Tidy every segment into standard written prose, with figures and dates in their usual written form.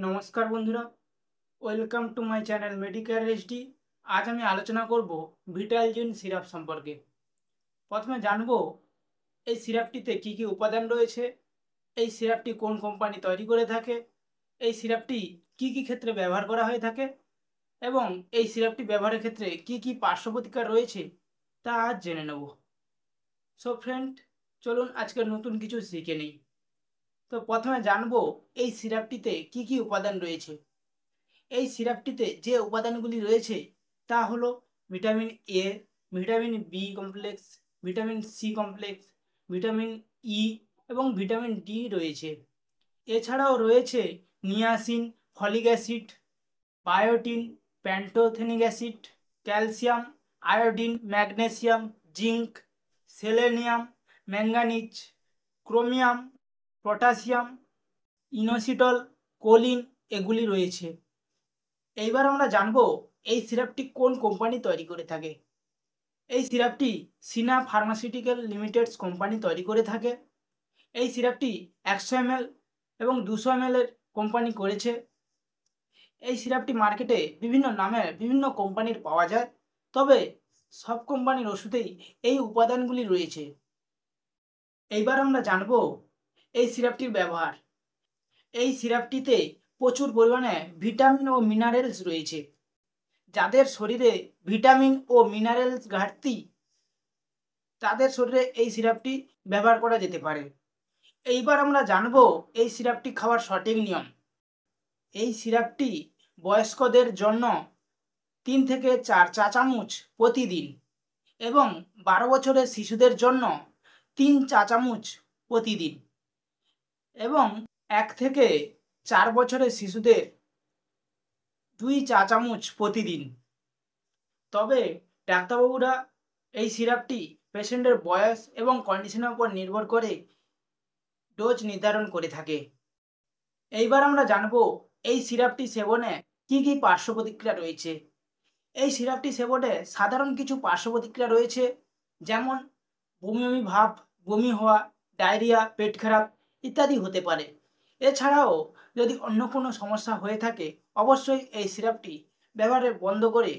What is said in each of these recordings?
নমস্কার বন্ধুরা, welcome to my channel Medicare HD. আজ আমি আলোচনা করব ভিটালজিন সিরাপ সম্পর্কে। প্রথমে জানবো এই সিরাপটিতে কি কি উপাদান রয়েছে, এই সিরাপটি কোন কোম্পানি তৈরি করে থাকে, এই সিরাপটি কি কি ক্ষেত্রে ব্যবহার করা হয়ে থাকে এবং এই সিরাপটি ব্যবহারের ক্ষেত্রে কি কি পার্শ্ব প্রতিক্রিয়া রয়েছে তা আজ জেনে নেব। সো ফ্রেন্ড, চলুন আজকে নতুন কিছু শিখে নিই। তো প্রথমে জানবো এই সিরাপটিতে কি কি উপাদান রয়েছে। এই সিরাপটিতে যে উপাদানগুলি রয়েছে তা হলো vitamin A, vitamin B complex, vitamin C complex, vitamin E এবং ভিটামিন ডি রয়েছে। এছাড়াও রয়েছে niacin, folic acid, biotin, pantothenic acid, calcium, iodine, magnesium, zinc, selenium, manganese, chromium, potassium, inositol, choline এগুলি রয়েছে। এইবার আমরা জানবো এই সিরাপটি কোন কোম্পানি তৈরি করে থাকে। এই সিরাপটি সিনা ফার্মাসিউটিক্যাল লিমিটেডস কোম্পানি তৈরি করে থাকে। এই সিরাপটি 100 ml এবং 200 ml এর কোম্পানি করেছে। এই সিরাপটি মার্কেটে বিভিন্ন নামে বিভিন্ন কোম্পানির পাওয়া যায়, তবে সব কোম্পানির ওষুধেই এই উপাদানগুলি রয়েছে। এইবার আমরা জানবো এই সিরাপটির ব্যবহার। এই সিরাপটিতে প্রচুর পরিমাণে ভিটামিন ও মিনারেলস রয়েছে। যাদের শরীরে ভিটামিন ও মিনারেলস ঘাটতি, তাদের শরীরে এই সিরাপটি ব্যবহার করা যেতে পারে। এইবার আমরা জানবো এই সিরাপটি খাওয়ার সঠিক নিয়ম। এই সিরাপটি বয়স্কদের জন্য 3 থেকে 4 চা চামচ প্রতিদিন এবং 12 বছরের শিশুদের জন্য 3 চা চামচ প্রতিদিন এবং 1 থেকে 4 বছরের শিশুদের 2 চা চামচ প্রতিদিন। তবে ডাক্তারবাবুরা এই সিরাপটি পেশেন্টের বয়স এবং কন্ডিশনের উপর নির্ভর করে ডোজ নির্ধারণ করে থাকে। এইবার আমরা জানবো এই সিরাপটি সেবনে কি কি পার্শ্ব প্রতিক্রিয়া রয়েছে। এই সিরাপটি সেবনে সাধারণ কিছু পার্শ্ব প্রতিক্রিয়া রয়েছে, যেমন বমি বমি ভাব, বমি হওয়া, ডায়রিয়া, পেট খারাপ ইত্যাদি হতে পারে। এছাড়াও যদি অন্য কোনো সমস্যা হয়ে থাকে, অবশ্যই এই সিরাপটি ব্যবহারে বন্ধ করে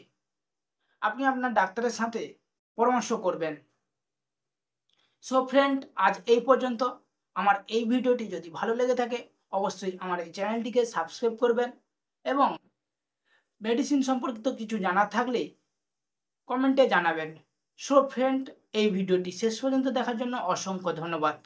আপনি আপনার ডাক্তারের সাথে পরামর্শ করবেন। সো ফ্রেন্ড, আজ এই পর্যন্ত। আমার এই ভিডিওটি যদি ভালো লেগে থাকে, অবশ্যই আমার এই চ্যানেলটিকে সাবস্ক্রাইব করবেন এবং মেডিসিন সম্পর্কিত কিছু জানার থাকলে কমেন্টে জানাবেন। সো ফ্রেন্ড, এই ভিডিওটি শেষ পর্যন্ত দেখার জন্য অসংখ্য ধন্যবাদ।